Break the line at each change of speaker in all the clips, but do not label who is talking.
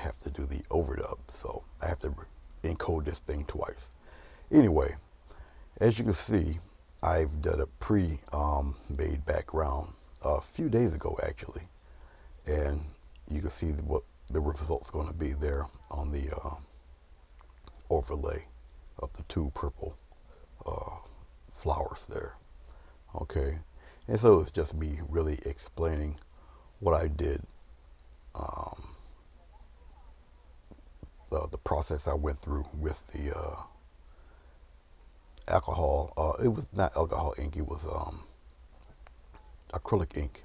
have to do the overdub. So I have to encode this thing twice. Anyway, as you can see, I've done a pre-made background a few days ago actually, and you can see what the result's going to be there on the overlay of the two purple flowers there. Okay, and so it's just me really explaining what I did, the process I went through with the alcohol. It was not alcohol ink, it was acrylic ink,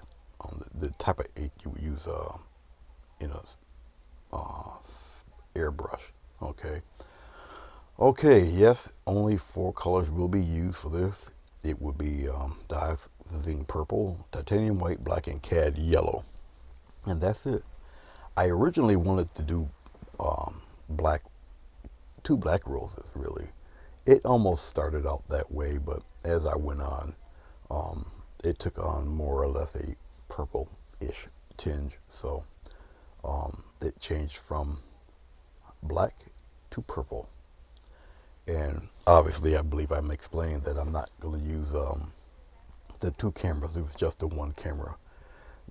the type of ink you would use in a airbrush. Okay, yes, only 4 colors will be used for this. It would be Dioxazine purple, titanium white, black, and cad yellow, and that's it. I originally wanted to do black, 2 black roses really. It almost started out that way, but as I went on, it took on more or less a purple-ish tinge. So it changed from black to purple. And obviously, I believe I'm explaining that I'm not going to use the 2 cameras. It was just the 1 camera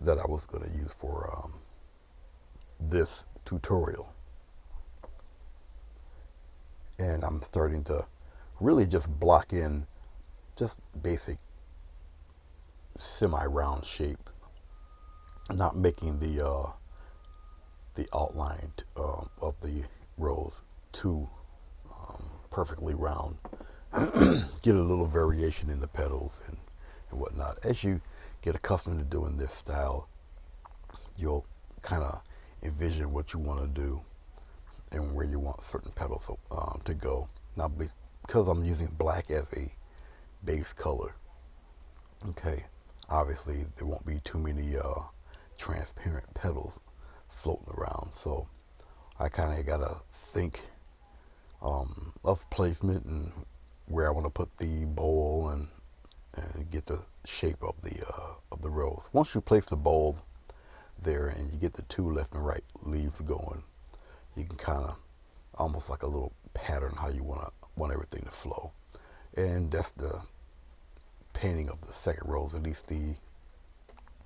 that I was going to use for this tutorial. And I'm starting to really just block in just basic semi-round shape, not making the outline of the rose too perfectly round. Get a little variation in the petals and whatnot. As you get accustomed to doing this style, you'll kind of envision what you want to do and where you want certain petals to go. Now, because I'm using black as a base color, okay, obviously there won't be too many transparent petals floating around. So I kind of got to think of placement and where I want to put the bowl and get the shape of the rose. Once you place the bowl there and you get the 2 left and right leaves going, you can kind of almost like a little pattern how you want everything to flow. And that's the painting of the second rose, at least the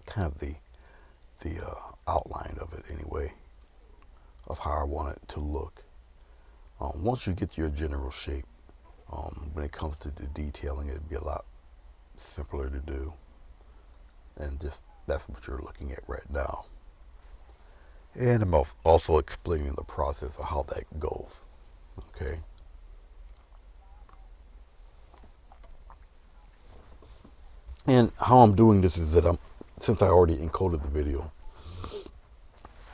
kind of the outline of it anyway, of how I want it to look. Once you get your general shape, when it comes to the detailing, it'd be a lot simpler to do. And just that's what you're looking at right now. And I'm also explaining the process of how that goes. Okay. And how I'm doing this is that since I already encoded the video,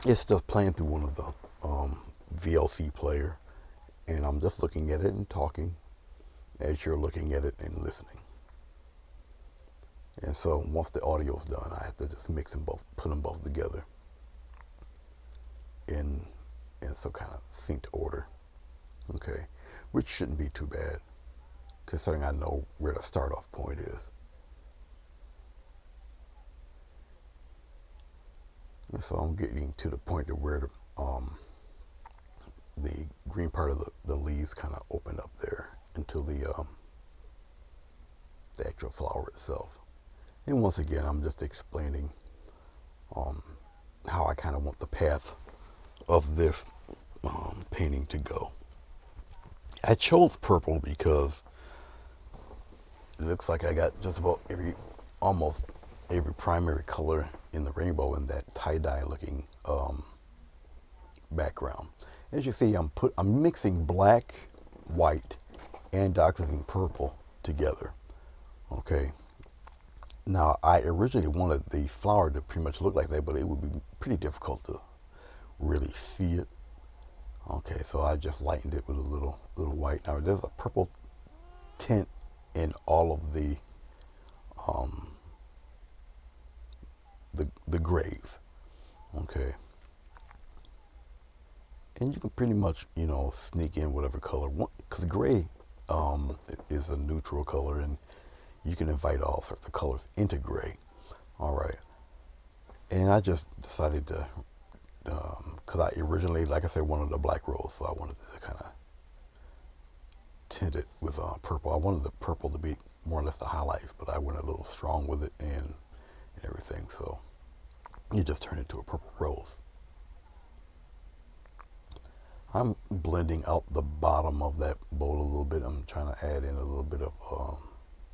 it's just playing through one of the VLC player, and I'm just looking at it and talking as you're looking at it and listening. And so once the audio's done, I have to just mix them both, put them both together in some kind of synced order. Okay, which shouldn't be too bad, considering I know where the start off point is. And so I'm getting to the point of where the green part of the leaves kind of open up there until the actual flower itself. And once again, I'm just explaining how I kind of want the path of this painting to go. I chose purple because it looks like I got just about almost every primary color in the rainbow in that tie-dye looking background. As you see, I'm mixing black, white, and dioxazine purple together. Okay. Now, I originally wanted the flower to pretty much look like that, but it would be pretty difficult to really see it. Okay, so I just lightened it with a little white. Now, there's a purple tint in all of the grays. Okay. And you can pretty much, sneak in whatever color, because gray is a neutral color, and you can invite all sorts of colors into gray. All right. And I just decided to because I originally, like I said, wanted the black rose, so I wanted to kind of tint it with purple. I wanted the purple to be more or less the highlights, but I went a little strong with it and everything, so it just turned into a purple rose. I'm blending out the bottom of that bowl a little bit. I'm trying to add in a little bit of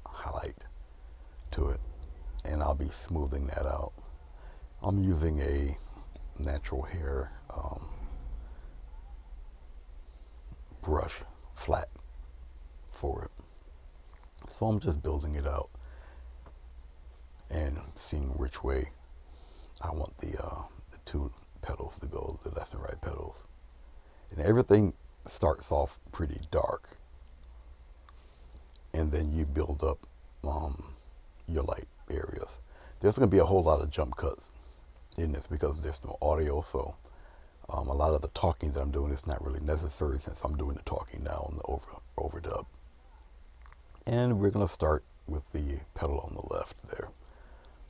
highlight to it, and I'll be smoothing that out. I'm using a natural hair brush, flat, for it. So I'm just building it out and seeing which way I want the two petals to go, the left and right petals. And everything starts off pretty dark, and then you build up your light areas. There's going to be a whole lot of jump cuts in this because there's no audio, so a lot of the talking that I'm doing is not really necessary since I'm doing the talking now on the overdub. And we're going to start with the petal on the left there.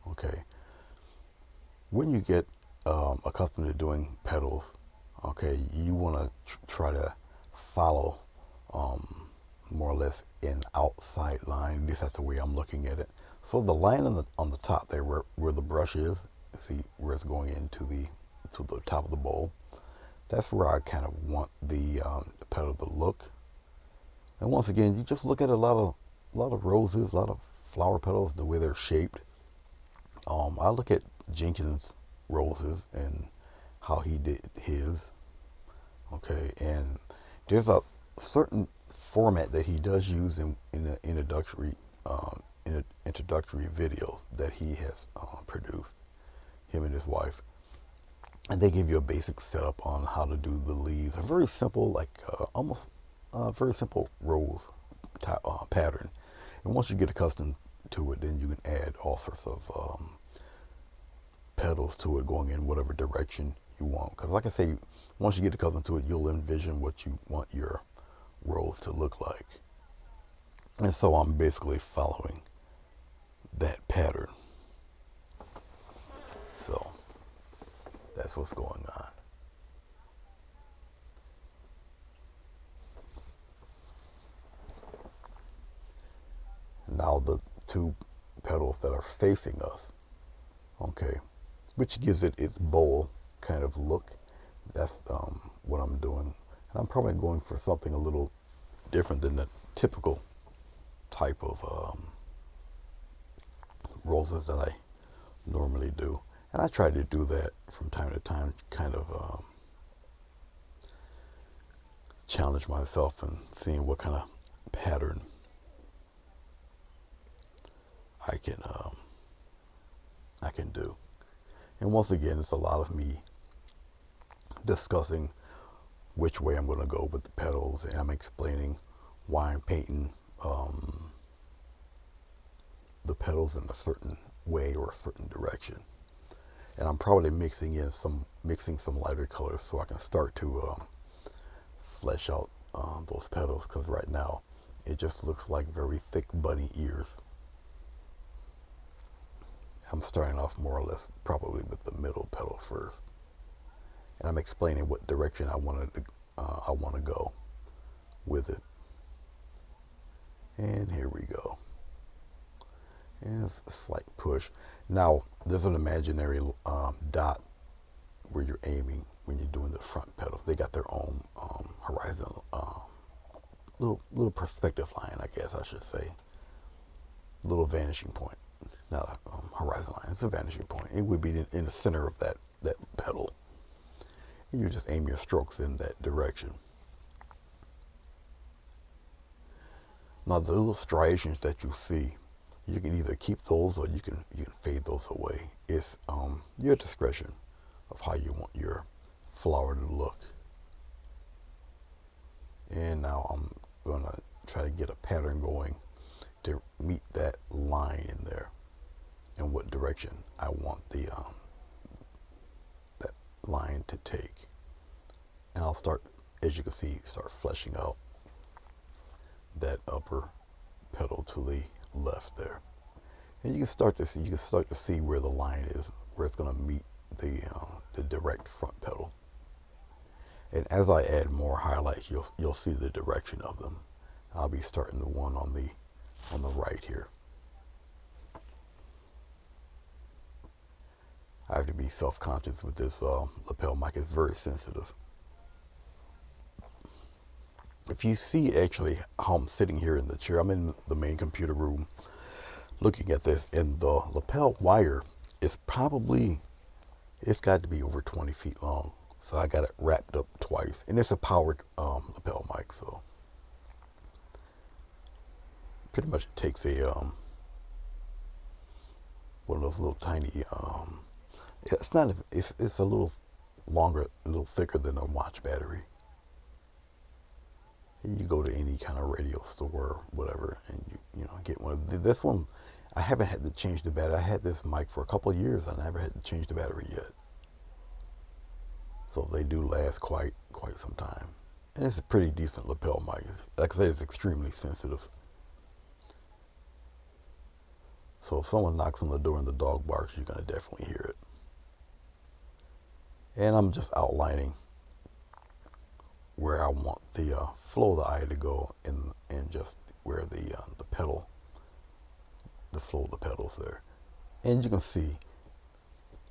Okay. When you get accustomed to doing petals, okay, you want to try to follow more or less an outside line. At least that's the way I'm looking at it. So the line on the top there, where the brush is, see where it's going into the top of the bowl. That's where I kind of want the petal to look. And once again, you just look at a lot of roses, a lot of flower petals, the way they're shaped. I look at Jenkins' roses and how he did his. Okay, and there's a certain format that he does use in the introductory videos that he has produced, him and his wife, and they give you a basic setup on how to do the leaves. A very simple, like almost very simple rose pattern. And once you get accustomed to it, then you can add all sorts of petals to it, going in whatever direction you want. Because like I say, once you get accustomed to it, you'll envision what you want your rose to look like. And so I'm basically following that pattern. So that's what's going on. Now the two petals that are facing us, okay, which gives it its bowl kind of look. That's what I'm doing. And I'm probably going for something a little different than the typical type of roses that I normally do. And I try to do that from time to time, kind of challenge myself and seeing what kind of pattern I can do. And once again, it's a lot of me discussing which way I'm going to go with the petals, and I'm explaining why I'm painting the petals in a certain way or a certain direction. And I'm probably mixing some lighter colors so I can start to flesh out those petals, because right now it just looks like very thick bunny ears. I'm starting off more or less probably with the middle petal first, and I'm explaining what direction I want to go with it. And here we go. And it's a slight push. Now there's an imaginary dot where you're aiming when you're doing the front petals. They got their own horizontal little perspective line, I guess I should say. Little vanishing point. Not a horizon line, it's a vanishing point. It would be in the center of that petal. And you just aim your strokes in that direction. Now the little striations that you see, you can either keep those or you can fade those away. It's your discretion of how you want your flower to look. And now I'm gonna try to get a pattern going to meet that line in there, and what direction I want the that line to take. And I'll start, as you can see, start fleshing out that upper petal to the left there. And you can start to see where the line is, where it's going to meet the direct front petal. And as I add more highlights, you'll see the direction of them. I'll be starting the one on the right here. I have to be self-conscious with this lapel mic. It's very sensitive. If you see actually how I'm sitting here in the chair, I'm in the main computer room looking at this, and the lapel wire is probably, it's got to be over 20 feet long. So I got it wrapped up twice, and it's a powered lapel mic, so pretty much it takes a one of those little tiny it's not, it's a little longer, a little thicker than a watch battery. You go to any kind of radio store or whatever, and you know, get one. This one, I haven't had to change the battery. I had this mic for a couple of years. I never had to change the battery yet. So they do last quite some time. And it's a pretty decent lapel mic. Like I said, it's extremely sensitive. So if someone knocks on the door and the dog barks, you're going to definitely hear it. And I'm just outlining where I want the flow of the eye to go, and just where the pedal, the flow of the pedals there. And you can see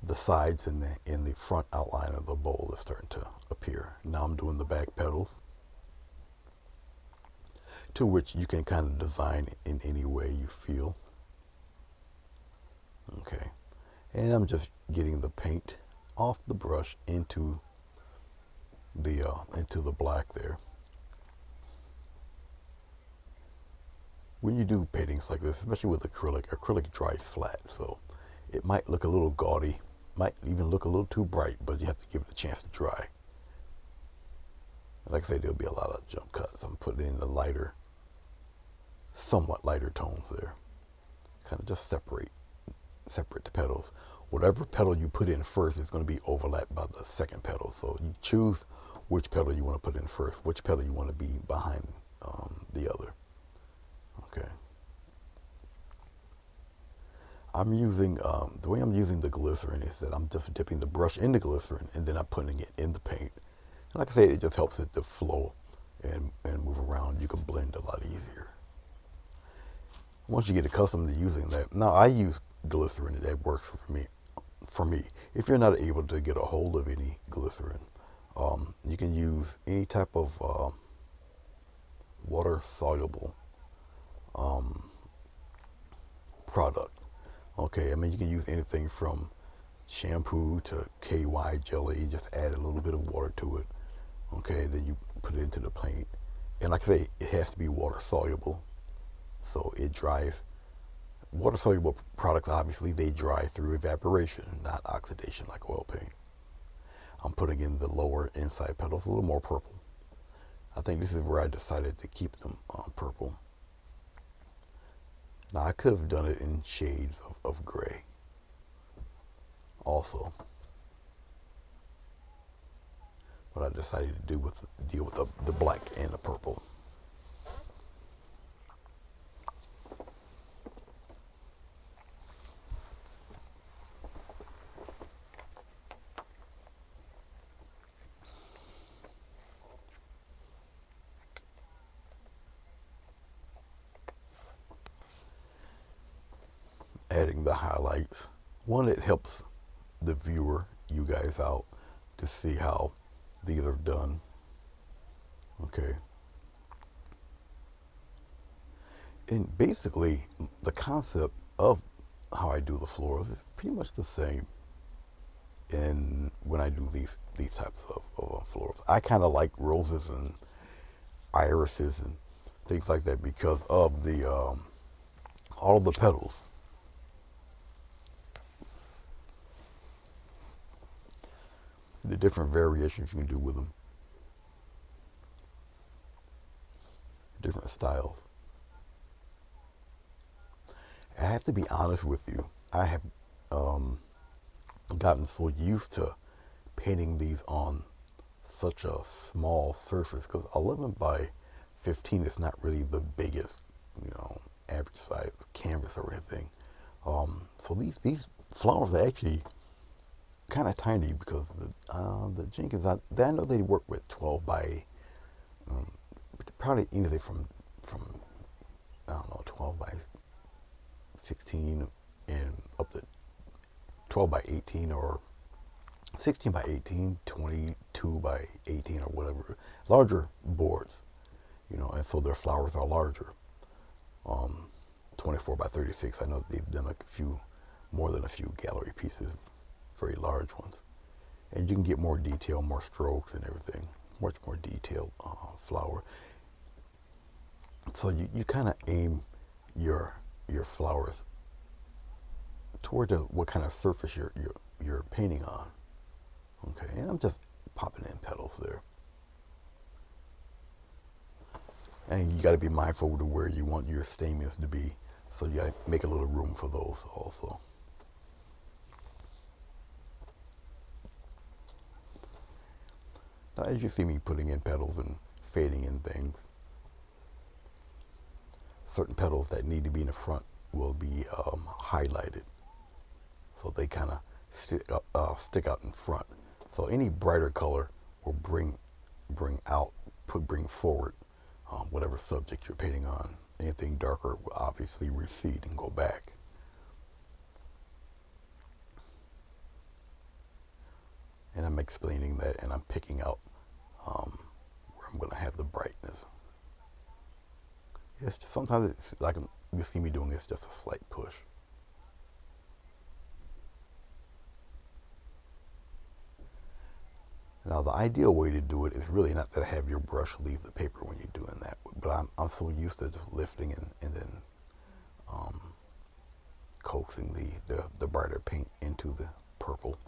the sides and the front outline of the bowl is starting to appear. Now I'm doing the back pedals, to which you can kind of design in any way you feel. Okay, and I'm just getting the paint off the brush into the black there. When you do paintings like this, especially with acrylic dries flat, so it might look a little gaudy, might even look a little too bright, but you have to give it a chance to dry. Like I say, there'll be a lot of jump cuts. I'm putting in the lighter, somewhat lighter tones there. Kind of just separate the pedals. Whatever pedal you put in first is going to be overlapped by the second pedal. So you choose which pedal you want to put in first, which pedal you want to be behind the other. Okay. I'm using, the way I'm using the glycerin is that I'm just dipping the brush in the glycerin, and then I'm putting it in the paint. And like I said, it just helps it to flow and move around. You can blend a lot easier. Once you get accustomed to using that, now I use glycerin that works for me. If you're not able to get a hold of any glycerin, you can use any type of water soluble product. Okay, I mean, you can use anything from shampoo to KY jelly. Just add a little bit of water to it. Okay, then you put it into the paint, and like I say, it has to be water soluble, so it dries. Water soluble products, obviously, they dry through evaporation, not oxidation like oil paint. I'm putting in the lower inside pedals a little more purple. I think this is where I decided to keep them purple. Now I could have done it in shades of gray also, but I decided to deal with the black and the purple. Adding the highlights. One, it helps the viewer, you guys out, to see how these are done. Okay. And basically, the concept of how I do the floors is pretty much the same. And when I do these types of floors, I kind of like roses and irises and things like that because of the all of the petals. The different variations you can do with them, different styles. I have to be honest with you. I have gotten so used to painting these on such a small surface, because 11 by 15 is not really the biggest, average size canvas or anything. So these flowers are actually kind of tiny because the Jenkins, I know they work with 12 by, um, probably anything from I don't know, 12 by 16 and up to 12 by 18 or 16 by 18, 22 by 18 or whatever, larger boards, and so their flowers are larger. Um, 24 by 36. I know they've done a few, more than a few gallery pieces, very large ones. And you can get more detail, more strokes and everything, much more detailed flower. So you kind of aim your flowers toward what kind of surface you're painting on. Okay, and I'm just popping in petals there. And you got to be mindful to where you want your stamens to be. So you got to make a little room for those also. Now, as you see me putting in petals and fading in things, certain petals that need to be in the front will be highlighted. So they kind of stick out in front. So any brighter color will bring forward whatever subject you're painting on. Anything darker will obviously recede and go back. And I'm explaining that, and I'm picking out where I'm going to have the brightness. It's just, sometimes it's like you see me doing this, just a slight push. Now, the ideal way to do it is really not to have your brush leave the paper when you're doing that. But I'm so used to just lifting and then coaxing the brighter paint into the purple.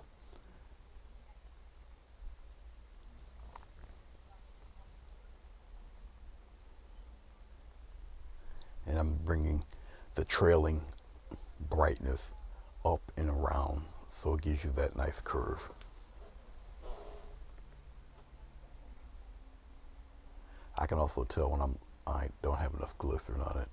And I'm bringing the trailing brightness up and around so it gives you that nice curve. I can also tell when I don't have enough glycerin on it.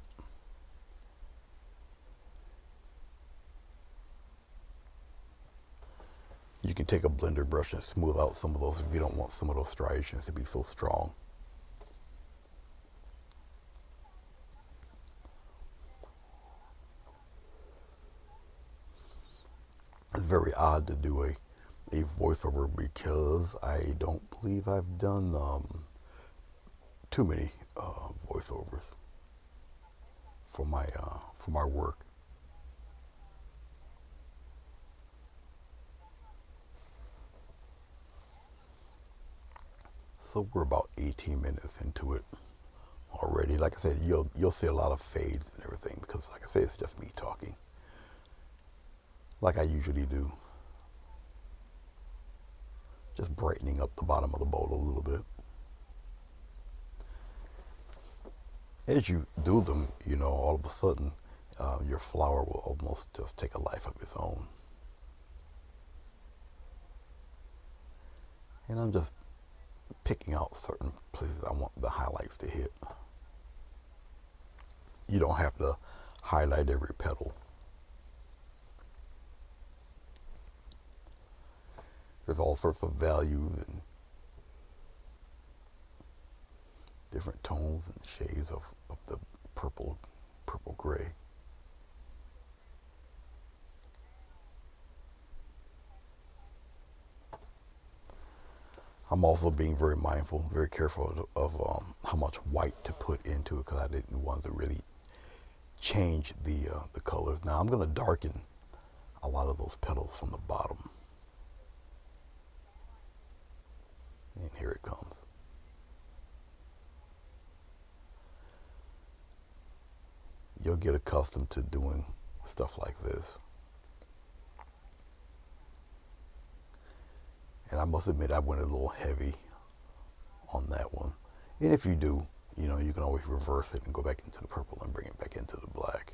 You can take a blender brush and smooth out some of those if you don't want some of those striations to be so strong. It's very odd to do a voiceover because I don't believe I've done too many voiceovers for my work. So we're about 18 minutes into it already. Like I said, you'll see a lot of fades and everything because, like I said, it's just me talking, like I usually do. Just brightening up the bottom of the bowl a little bit. As you do them, all of a sudden, your flower will almost just take a life of its own. And I'm just picking out certain places I want the highlights to hit. You don't have to highlight every petal. There's all sorts of values and different tones and shades of the purple gray. I'm also being very mindful, very careful of how much white to put into it because I didn't want to really change the colors. Now I'm going to darken a lot of those petals from the bottom. And here it comes. You'll get accustomed to doing stuff like this. And I must admit I went a little heavy on that one. And if you do, you can always reverse it and go back into the purple and bring it back into the black.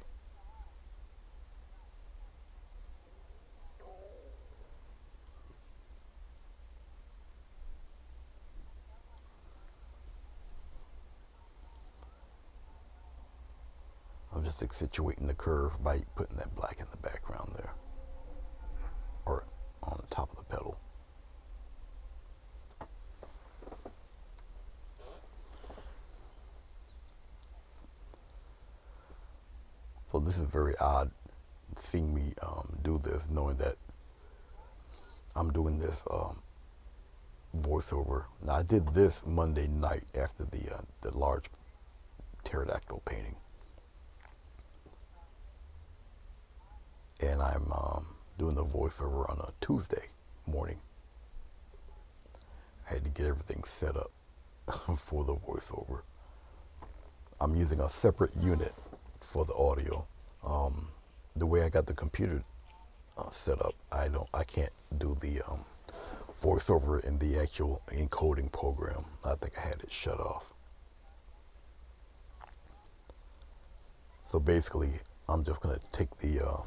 I'm just accentuating the curve by putting that black in the background there, or on top of the pedal. So this is very odd seeing me do this, knowing that I'm doing this voiceover. Now I did this Monday night after the large pterodactyl painting, and I'm doing the voiceover on a Tuesday morning. I had to get everything set up for the voiceover. I'm using a separate unit for the audio. The way I got the computer set up, I can't do the voiceover in the actual encoding program. I think I had it shut off. So basically, I'm just gonna take the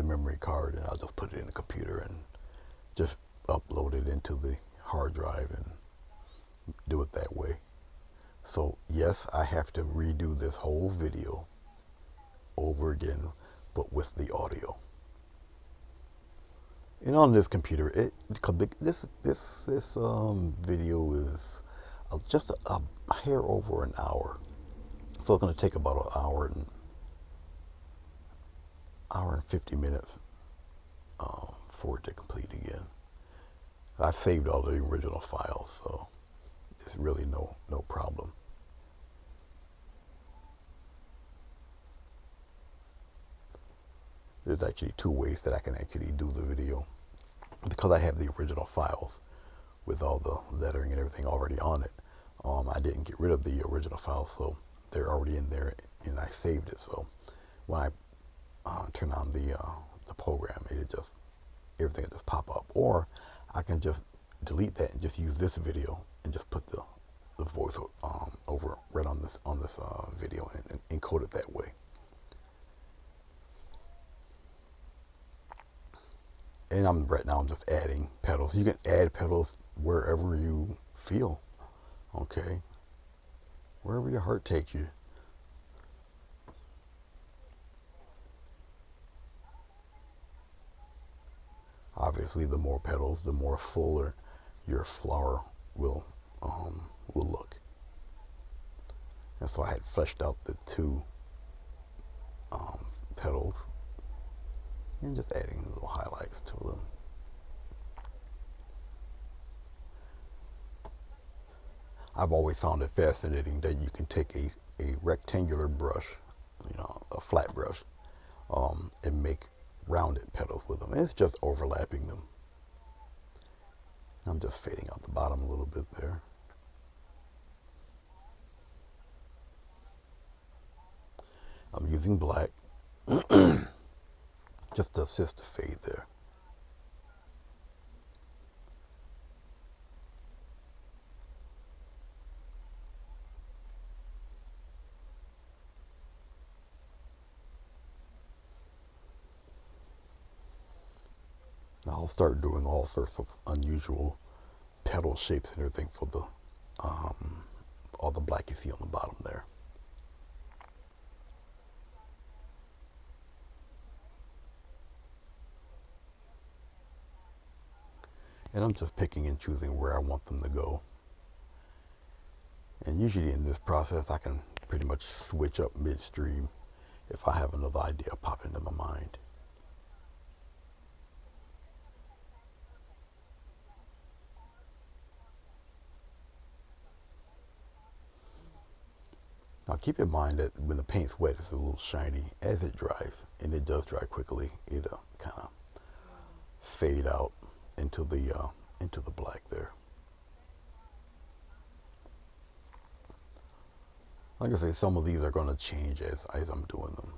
memory card, and I'll just put it in the computer and just upload it into the hard drive and do it that way. So yes, I have to redo this whole video over again, but with the audio. And on this computer, this video is just a hair over an hour. So it's going to take about an hour and 50 minutes for it to complete again. I saved all the original files, so it's really no problem. There's actually two ways that I can actually do the video. Because I have the original files with all the lettering and everything already on it, I didn't get rid of the original files, so they're already in there, and I saved it. So when I turn on the program, everything will just pop up. Or I can just delete that and just use this video and just put the voice over right on this video and encode it that way. And right now I'm just adding pedals. You can add pedals wherever you feel, okay? Wherever your heart takes you. Obviously, the more pedals, the more fuller your flower will look. And so I had fleshed out the two pedals and just adding little highlights to them. I've always found it fascinating that you can take a rectangular brush, a flat brush, and make rounded petals with them. And it's just overlapping them. I'm just fading out the bottom a little bit there. I'm using black just to assist the fade there. Now I'll start doing all sorts of unusual petal shapes and everything for the all the black you see on the bottom there. And I'm just picking and choosing where I want them to go. And usually in this process, I can pretty much switch up midstream if I have another idea pop into my mind. Now keep in mind that when the paint's wet, it's a little shiny. As it dries, and it does dry quickly, it'll kind of fade out into the black there. Like I say, some of these are going to change as I'm doing them.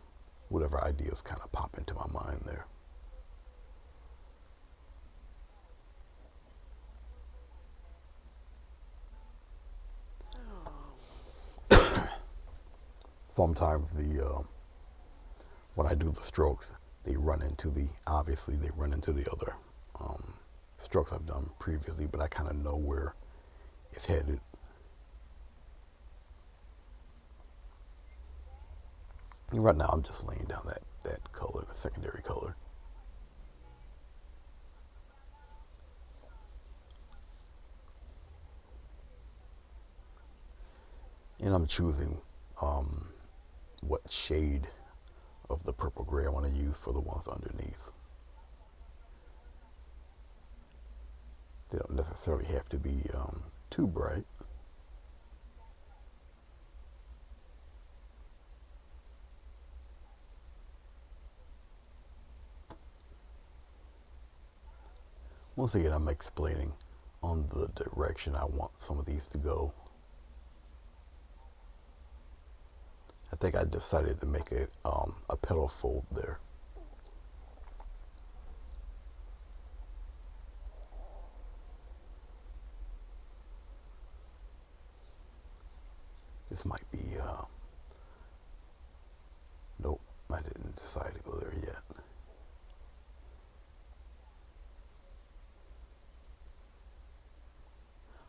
Whatever ideas kind of pop into my mind there. Sometimes when I do the strokes, they run into the other strokes I've done previously, but I kind of know where it's headed. And right now I'm just laying down that that color, the secondary color. And I'm choosing what shade of the purple gray I want to use for the ones underneath. They don't necessarily have to be too bright. Once again, I'm explaining on the direction I want some of these to go. I think I decided to make a petal fold there. This might be, nope, I didn't decide to go there yet.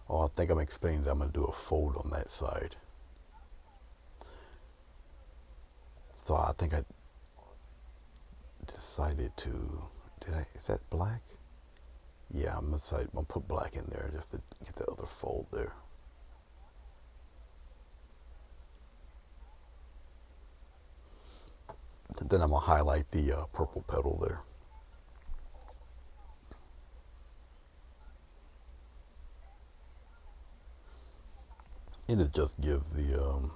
Oh, I think I'm explaining that I'm going to do a fold on that side. So I think I decided to, is that black? Yeah, I'm going to put black in there just to get the other fold there. And then I'm going to highlight the purple petal there. And it just gives the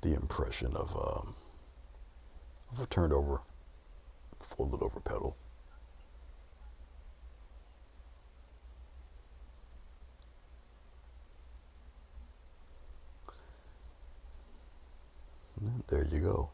impression of a turned over, folded over petal. And there you go.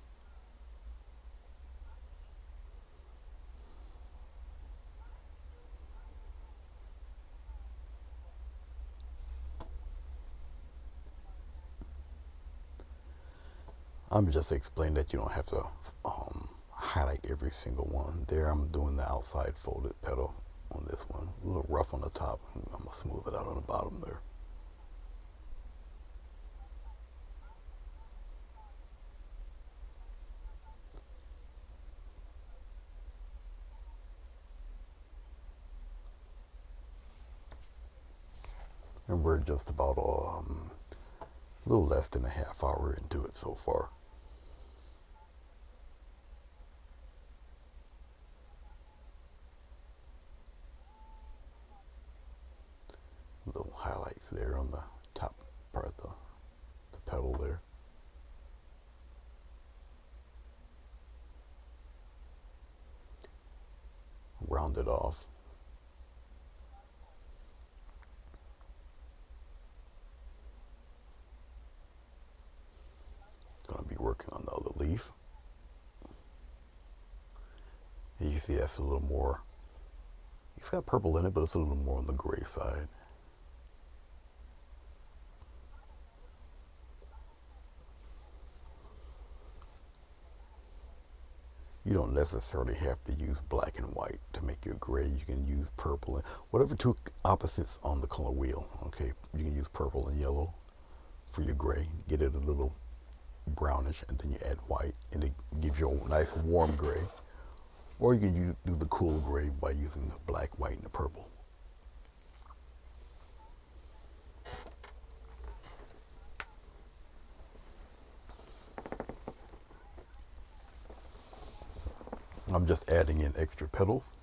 I'm just explaining that you don't have to highlight every single one. There I'm doing the outside folded petal on this one. A little rough on the top. I'm going to smooth it out on the bottom there. And we're just about a little less than a half hour into it so far. Little highlights there on the top part of the petal there. Round it off. Going to be working on the other leaf. And you see that's a little more, it's got purple in it, but it's a little more on the gray side. You don't necessarily have to use black and white to make your gray. You can use purple and whatever two opposites on the color wheel. Okay, you can use purple and yellow for your gray. Get it a little brownish, and then you add white, and it gives you a nice warm gray. Or you can do the cool gray by using the black, white, and the purple. I'm just adding in extra petals.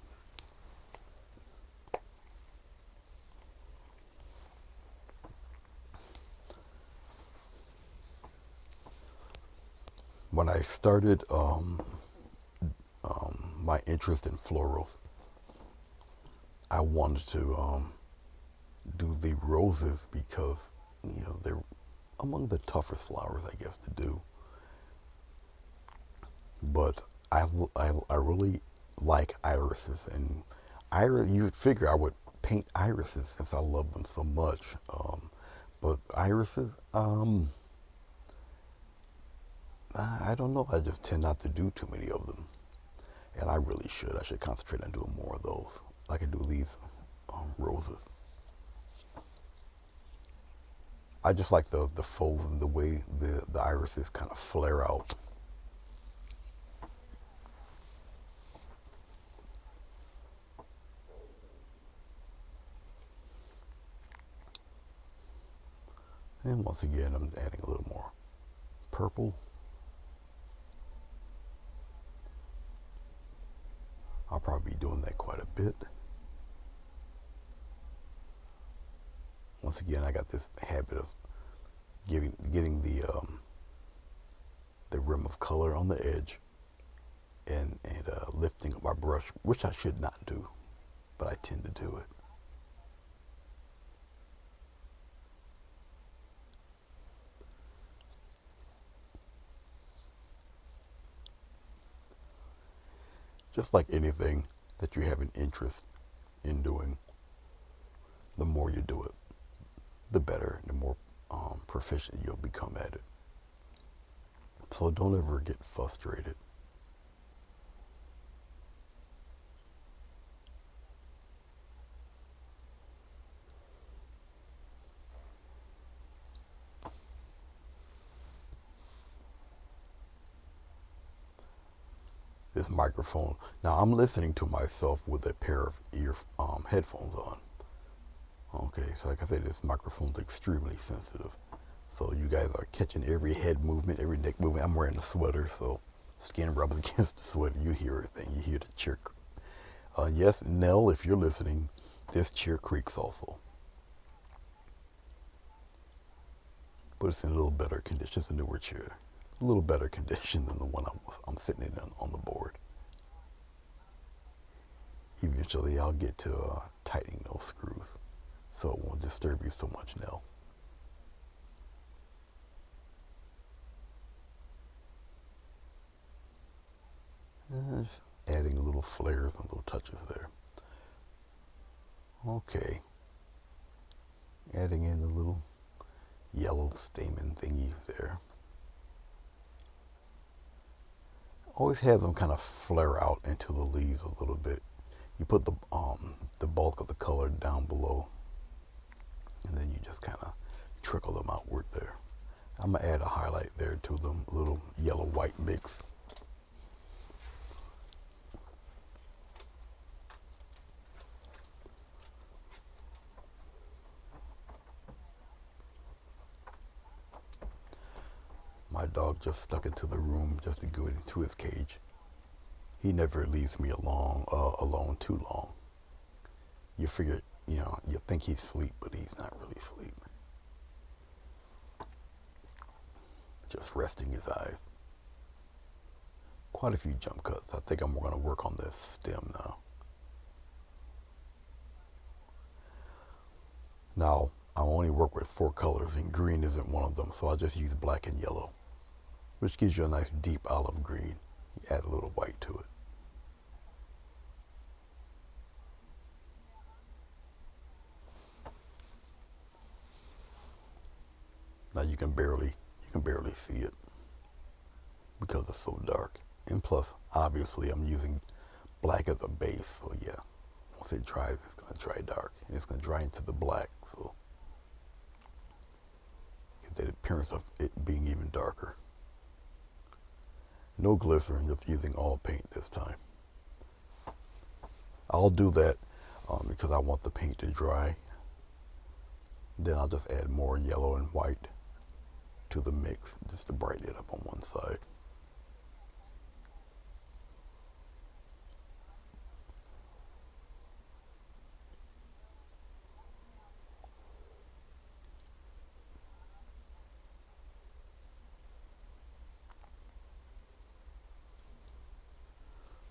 When I started my interest in florals, I wanted to do the roses because, you know, they're among the toughest flowers, I guess, to do. But I really like irises, and you would figure I would paint irises since I love them so much. But irises, I don't know. I just tend not to do too many of them, and I really should. I should concentrate on doing more of those. I can do these roses. I just like the folds and the way the irises kind of flare out. And once again, I'm adding a little more purple. I'll probably be doing that quite a bit. Once again, I got this habit of getting the rim of color on the edge and lifting up my brush, which I should not do, but I tend to do it. Just like anything that you have an interest in doing, the more you do it, the better, the more proficient you'll become at it. So don't ever get frustrated. This microphone. Now I'm listening to myself with a pair of headphones on. Okay, so like I said, this microphone's extremely sensitive. So you guys are catching every head movement, every neck movement. I'm wearing a sweater, so skin rubs against the sweater. You hear everything. You hear the chair. Yes, Nell, if you're listening, this chair creaks also. But it's in a little better condition. It's a newer chair. A little better condition than the one I'm sitting in on the board. Eventually, I'll get to tightening those screws so it won't disturb you so much, Nell. And adding little flares and little touches there. Okay. Adding in the little yellow stamen thingy there. Always have them kind of flare out into the leaves a little bit. You put the bulk of the color down below, and then you just kind of trickle them outward there. I'm gonna add a highlight there to them, a little yellow-white mix. My dog just stuck into the room just to go into his cage. He never leaves me alone too long. You figure, you think he's asleep, but he's not really asleep. Just resting his eyes. Quite a few jump cuts. I think I'm going to work on this stem now. Now, I only work with 4 colors, and green isn't one of them, so I'll just use black and yellow, which gives you a nice deep olive green. You add a little white to it. Now you can barely see it because it's so dark. And plus, obviously, I'm using black as a base, so yeah. Once it dries, it's going to dry dark, and it's going to dry into the black, so get that appearance of it being even darker. No glycerin, just using all paint this time. I'll do that because I want the paint to dry. Then I'll just add more yellow and white to the mix just to brighten it up on one side.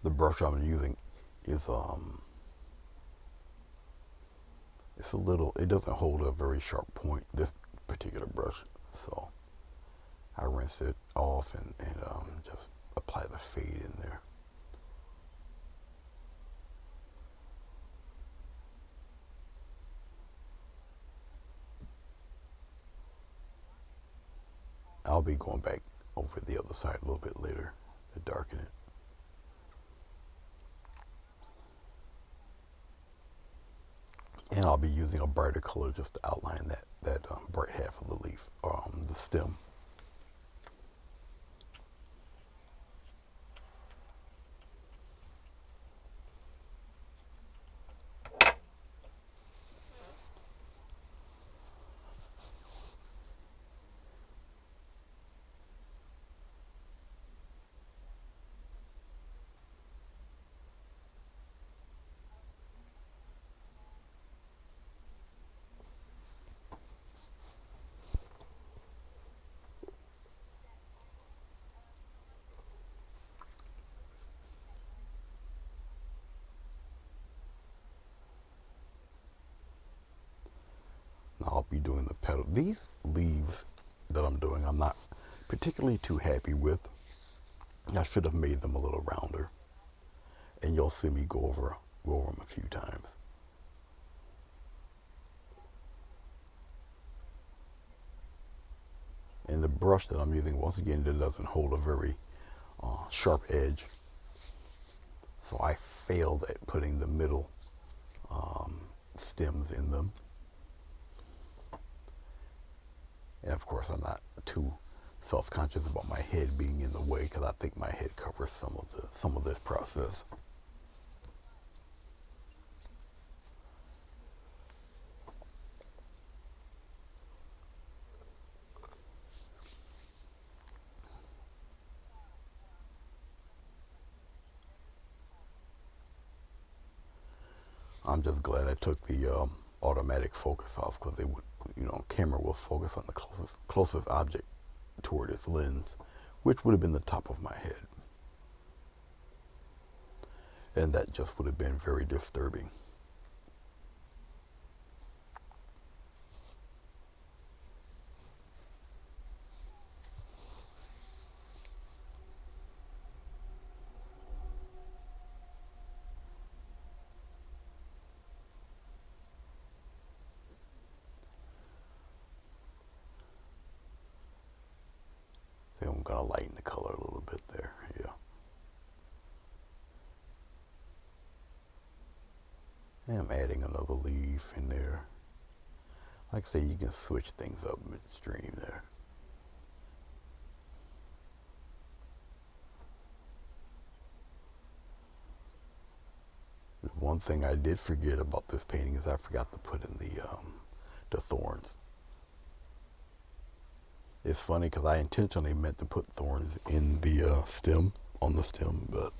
The brush I'm using is it doesn't hold a very sharp point, this particular brush, so I rinse it off and just apply the fade in there. I'll be going back over the other side a little bit later to darken it. And I'll be using a brighter color just to outline that bright half of the leaf, the stem. petal. These leaves that I'm doing, I'm not particularly too happy with. I should have made them a little rounder, and you'll see me go over them a few times. And the brush that I'm using, once again, it doesn't hold a very sharp edge. So I failed at putting the middle stems in them. And of course, I'm not too self-conscious about my head being in the way, because I think my head covers some of this process. I'm just glad I took the automatic focus off, because it would, camera will focus on the closest object toward its lens, which would have been the top of my head. And that just would have been very disturbing. I think I'm going to lighten the color a little bit there. Yeah. And I'm adding another leaf in there. Like I say, you can switch things up midstream there. One thing I did forget about this painting is I forgot to put in the thorns. It's funny because I intentionally meant to put thorns in the stem, on the stem, but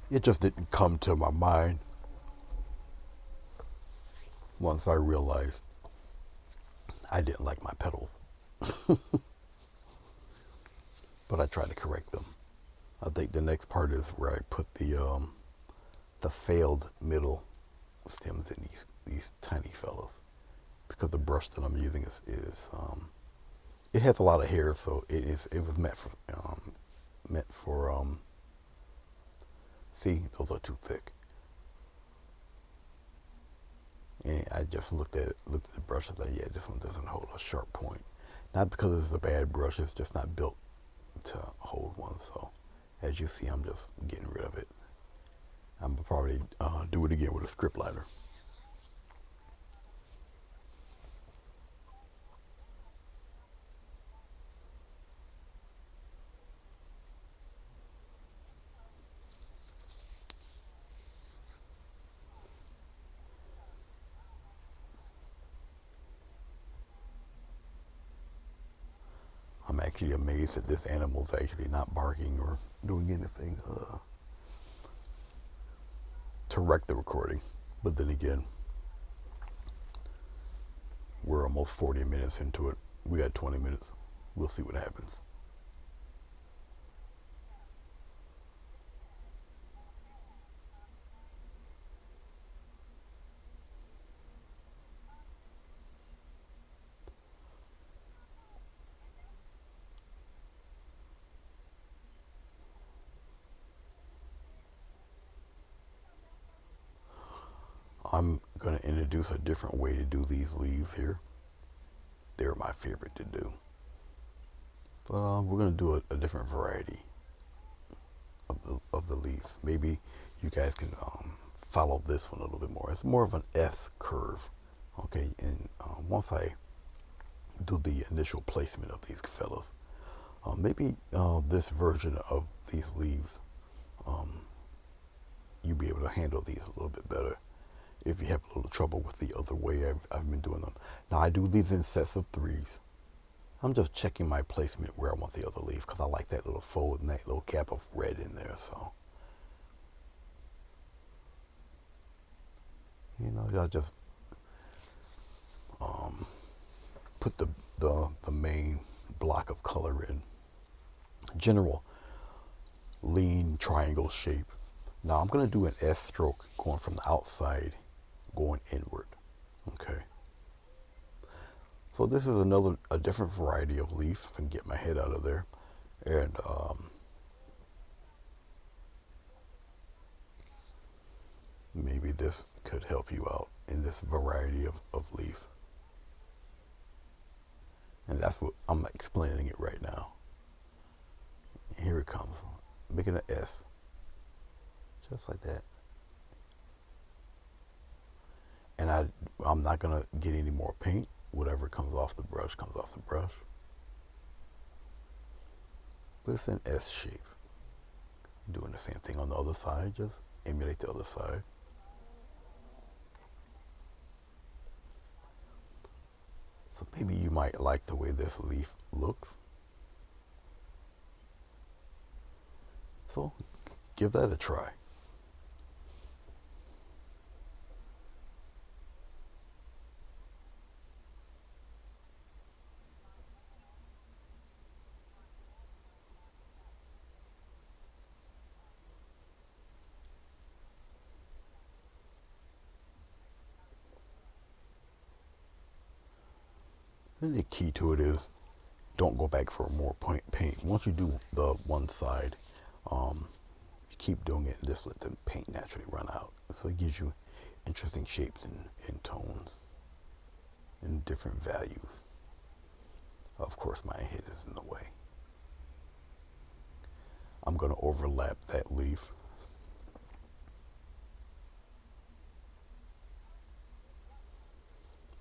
it just didn't come to my mind once I realized I didn't like my petals. But I tried to correct them. I think the next part is where I put the failed middle stems in these tiny fellas, because the brush that I'm using is it has a lot of hair, so it was meant for see, those are too thick. And I just looked at the brush and thought, yeah, this one doesn't hold a sharp point. Not because it's a bad brush, it's just not built to hold one. So as you see, I'm just getting rid of it. I'm gonna probably do it again with a script liner. I'm actually amazed that this animal's actually not barking or doing anything to wreck the recording. But then again, we're almost 40 minutes into it. We got 20 minutes. We'll see what happens. I'm going to introduce a different way to do these leaves here. They're my favorite to do. But we're going to do a different variety of the leaves. Maybe you guys can follow this one a little bit more. It's more of an S curve. Okay, and once I do the initial placement of these fellas, maybe this version of these leaves, you'll be able to handle these a little bit better if you have a little trouble with the other way I've been doing them. Now I do these in sets of threes. I'm just checking my placement where I want the other leaf, because I like that little fold and that little gap of red in there. So, y'all just put the main block of color in. General lean triangle shape. Now I'm going to do an S stroke going from the outside, going inward. Okay. So this is a different variety of leaf. If I can get my head out of there. And maybe this could help you out in this variety of leaf. And that's what I'm explaining it right now. And here it comes. Making an S. Just like that. And I'm not going to get any more paint. Whatever comes off the brush comes off the brush. But it's an S shape. Doing the same thing on the other side. Just emulate the other side. So maybe you might like the way this leaf looks. So give that a try. And the key to it is don't go back for more paint. Once you do the one side, you keep doing it and just let the paint naturally run out. So it gives you interesting shapes and tones and different values. Of course, my head is in the way. I'm going to overlap that leaf.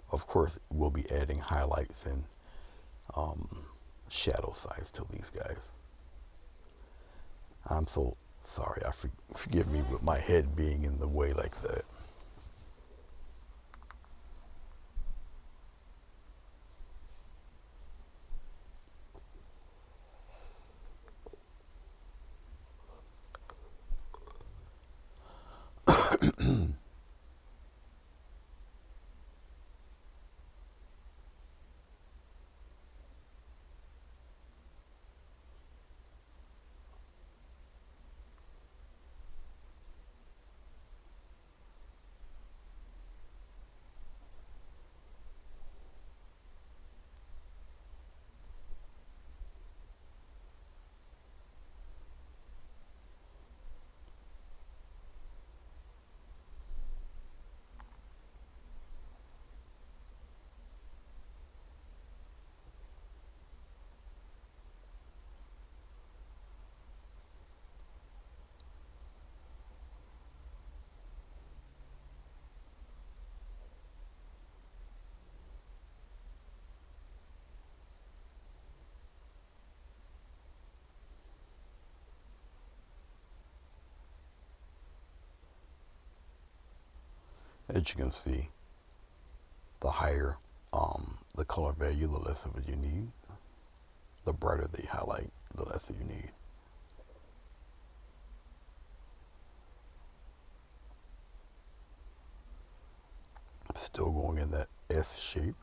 Of course, we'll be adding highlights and shadow size to these guys. I'm so sorry. Forgive me with my head being in the way like that. As you can see, the higher the color value, the less of it you need. The brighter the highlight, the less you need. Still going in that S shape.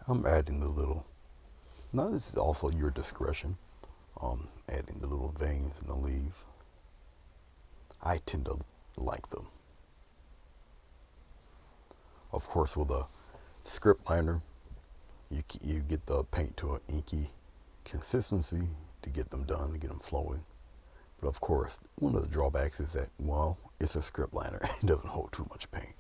I'm adding the little, now this is also your discretion, adding the little veins in the leaves. I tend to like them. Of course, with a script liner, you get the paint to an inky consistency to get them done, to get them flowing. But of course, one of the drawbacks is that, well, it's a script liner. It doesn't hold too much paint.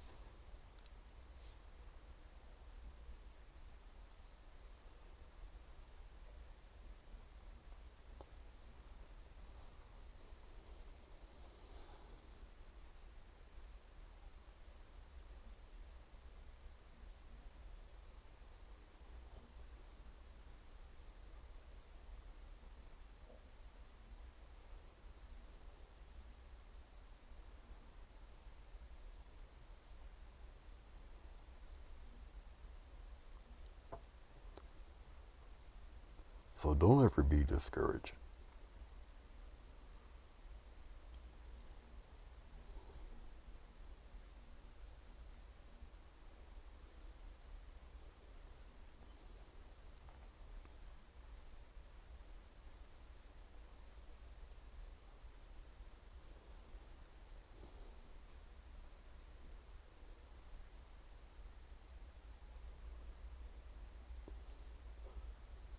So don't ever be discouraged.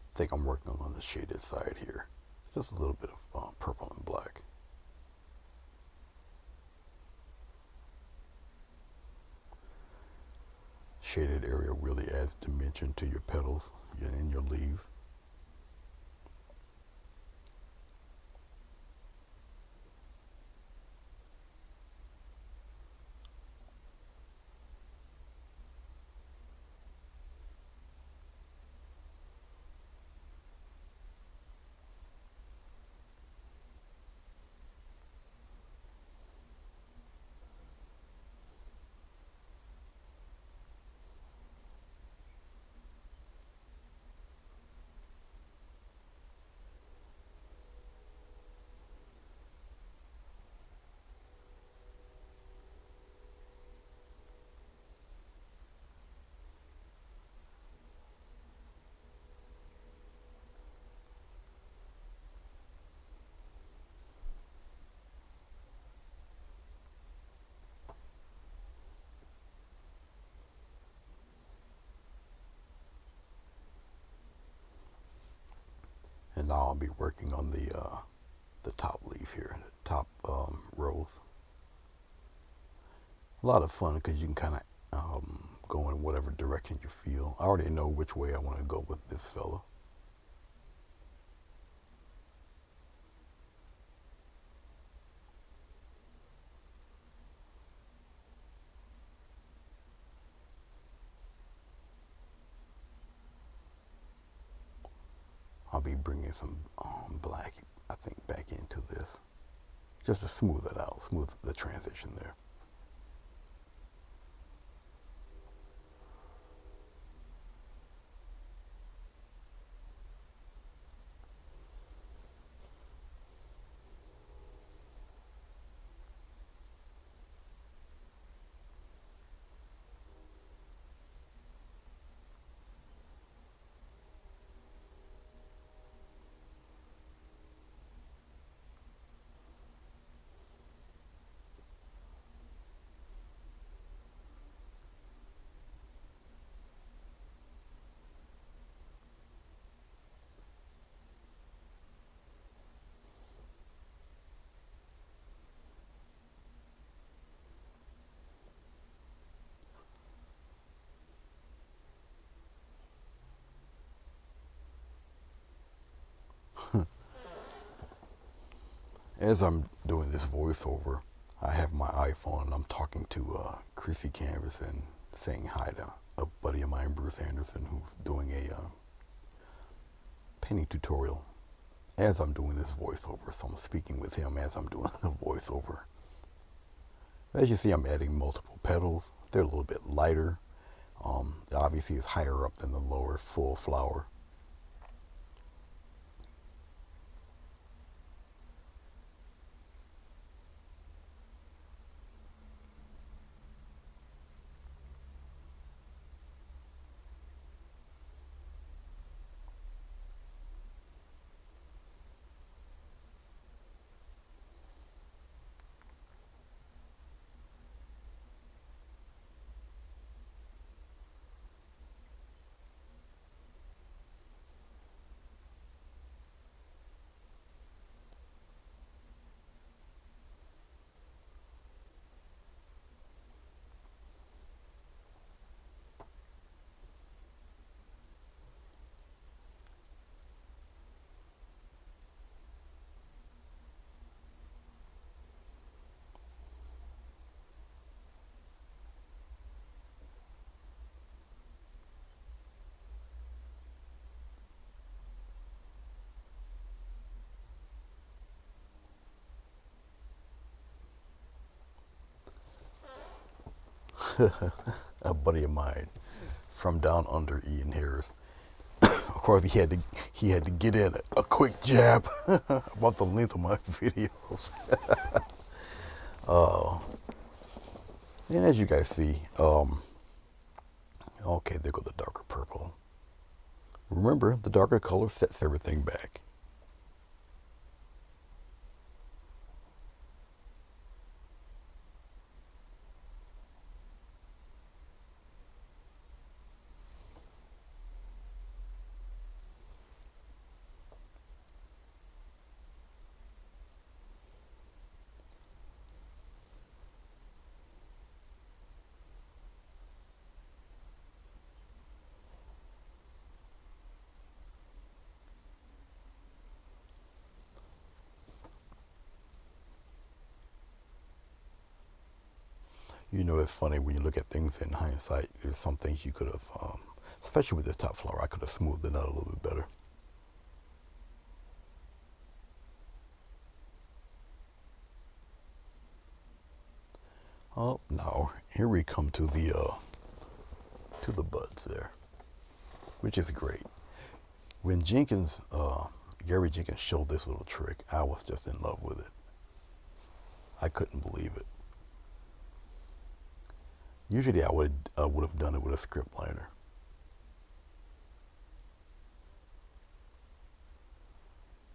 I think I'm working on the shaded side here. Just a little bit of purple and black. Shaded area really adds dimension to your petals and your leaves. And now I'll be working on the top leaf here, the top rows. A lot of fun because you can kind of go in whatever direction you feel. I already know which way I want to go with this fella. I'll be bringing some black, I think, back into this just to smooth it out, smooth the transition there. As I'm doing this voiceover, I have my iPhone and I'm talking to Chrissy Canvas and saying hi to a buddy of mine, Bruce Anderson, who's doing a painting tutorial as I'm doing this voiceover. So I'm speaking with him as I'm doing the voiceover. As you see, I'm adding multiple petals. They're a little bit lighter. Obviously, it's higher up than the lower full flower. A buddy of mine from down under, Ian Harris, of course, he had to get in a quick jab about the length of my videos. And as you guys see, okay, there go the darker purple. Remember, the darker color sets everything back. You know, it's funny when you look at things in hindsight. There's some things you could have, especially with this top flower, I could have smoothed it out a little bit better. Oh, now here we come to the buds there, which is great. When Gary Jenkins showed this little trick, I was just in love with it. I couldn't believe it. Usually I would have done it with a script liner.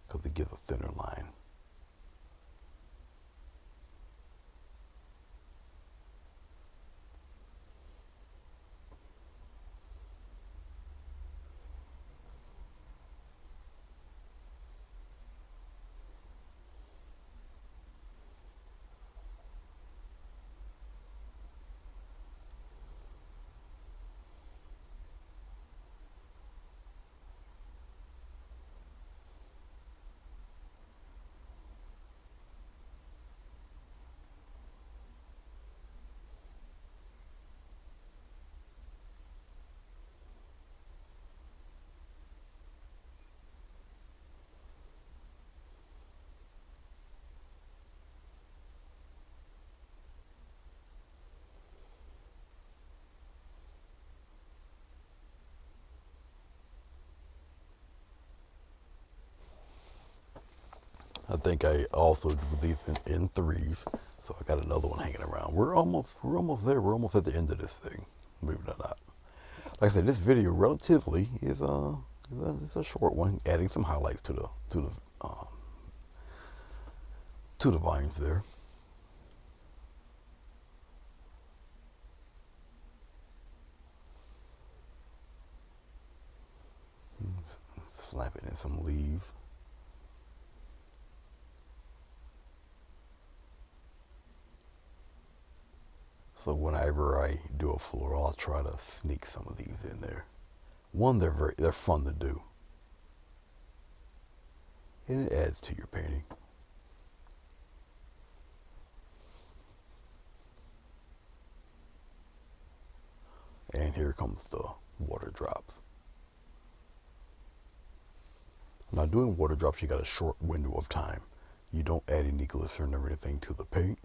Because it gives a thinner line. I think I also do these in threes, so I got another one hanging around. We're almost there. We're almost at the end of this thing, believe it or not. Like I said, this video relatively is it's a short one, adding some highlights to the vines there. Slapping in some leaves. So whenever I do a floral, I'll try to sneak some of these in there. One, they're fun to do, and it adds to your painting. And here comes the water drops. Now doing water drops, you got a short window of time. You don't add any glycerin or anything to the paint.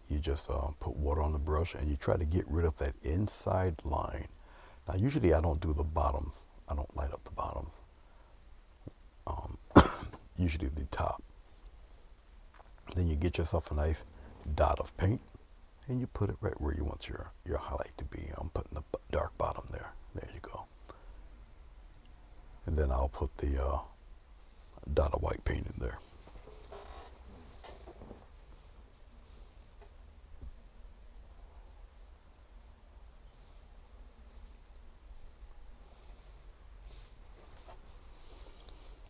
You just put water on the brush and you try to get rid of that inside line. Now usually I don't do the bottoms. I don't light up the bottoms. Usually the top. Then you get yourself a nice dot of paint and you put it right where you want your highlight to be. I'm putting the dark bottom there. There you go. And then I'll put the dot of white paint in there.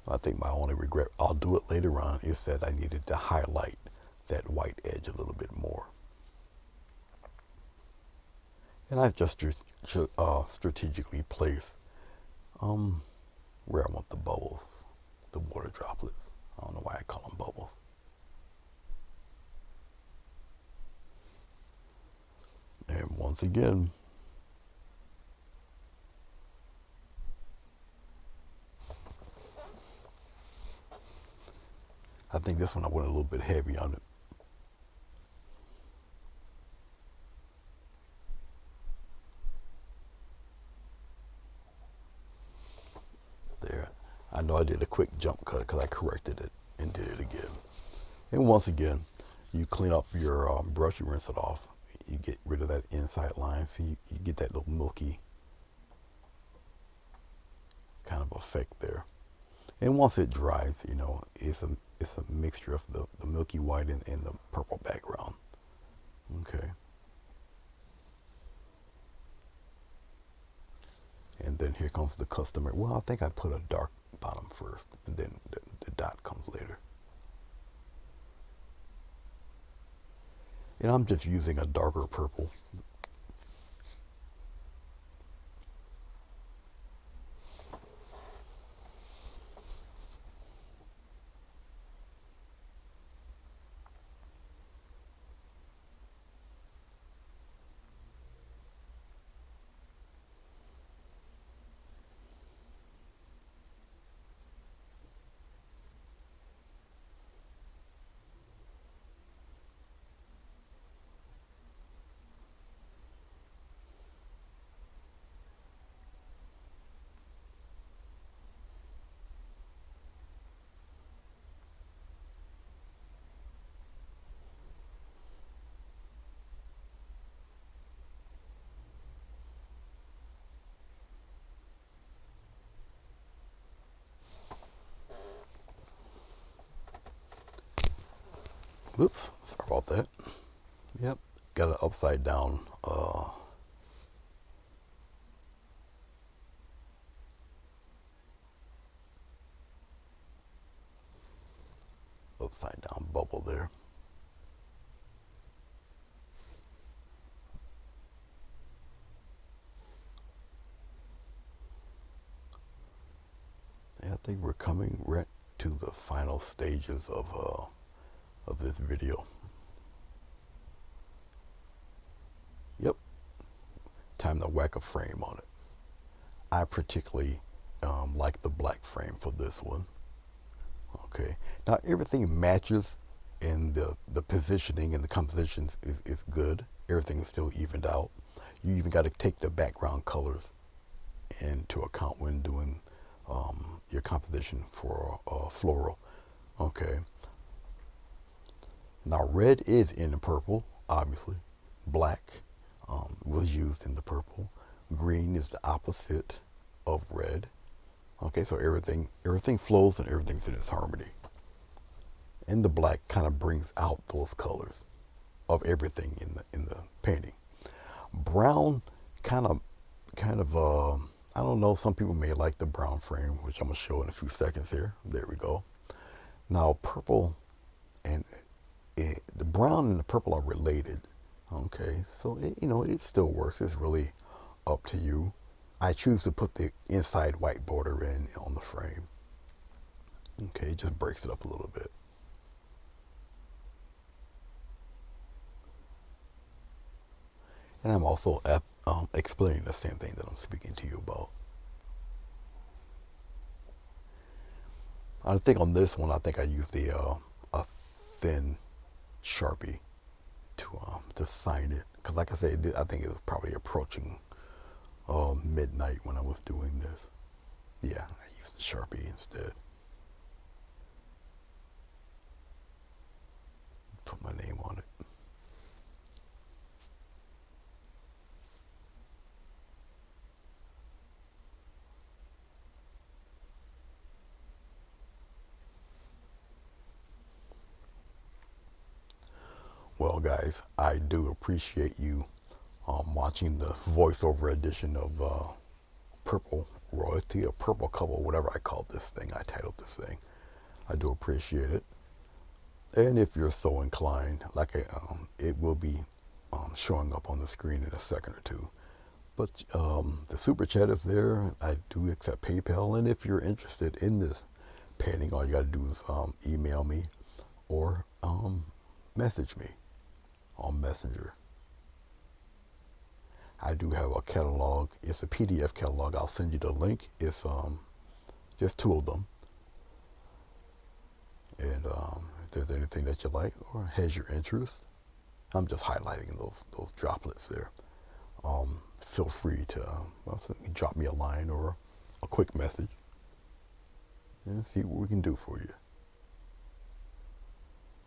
I think my only regret, I'll do it later on, is that I needed to highlight that white edge a little bit more. And I just strategically place where I want the bubbles, the water droplets. I don't know why I call them bubbles. And once again, I think this one I went a little bit heavy on it. I know I did a quick jump cut because I corrected it and did it again. And once again, you clean up your brush, you rinse it off. You get rid of that inside line. So you get that little milky kind of effect there. And once it dries, it's a mixture of the milky white and the purple background. Okay. And then here comes the customary. Well, I think I put a dark bottom first, and then the dot comes later. And I'm just using a darker purple. Whoops, sorry about that. Yep, got an upside down bubble there. Yeah, I think we're coming right to the final stages of this video. Yep, time to whack a frame on it. I particularly like the black frame for this one. Okay, now everything matches in the positioning and the compositions is good. Everything is still evened out. You even got to take the background colors into account when doing your composition for floral. Okay. Now red is in the purple, obviously. Black was used in the purple. Green is the opposite of red. Okay, so everything flows and everything's in its harmony. And the black kind of brings out those colors of everything in the painting. Brown kind of I don't know, some people may like the brown frame, which I'm gonna show in a few seconds here. There we go. Now purple and the brown and the purple are related. Okay, so it still works. It's really up to you. I choose to put the inside white border in on the frame. Okay, it just breaks it up a little bit. And I'm also explaining the same thing that I'm speaking to you about. I think on this one, I used a thin Sharpie to sign it. Because like I said, I think it was probably approaching midnight when I was doing this. Yeah, I used the Sharpie instead. Put my name on it. Well, guys, I do appreciate you watching the voiceover edition of Purple Royalty, or Purple Couple, whatever I call this thing. I titled this thing. I do appreciate it. And if you're so inclined, it will be showing up on the screen in a second or two. But the super chat is there. I do accept PayPal. And if you're interested in this painting, all you got to do is email me or message me on Messenger. I do have a catalog. It's a PDF catalog. I'll send you the link. It's just 2 of them. And if there's anything that you like or has your interest, I'm just highlighting those droplets there. Feel free to drop me a line or a quick message. and see what we can do for you.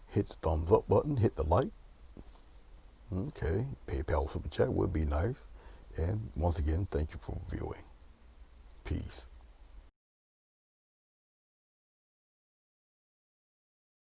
Hit the thumbs up button, hit the like. Okay, PayPal Super Chat would be nice. And once again, thank you for viewing. Peace.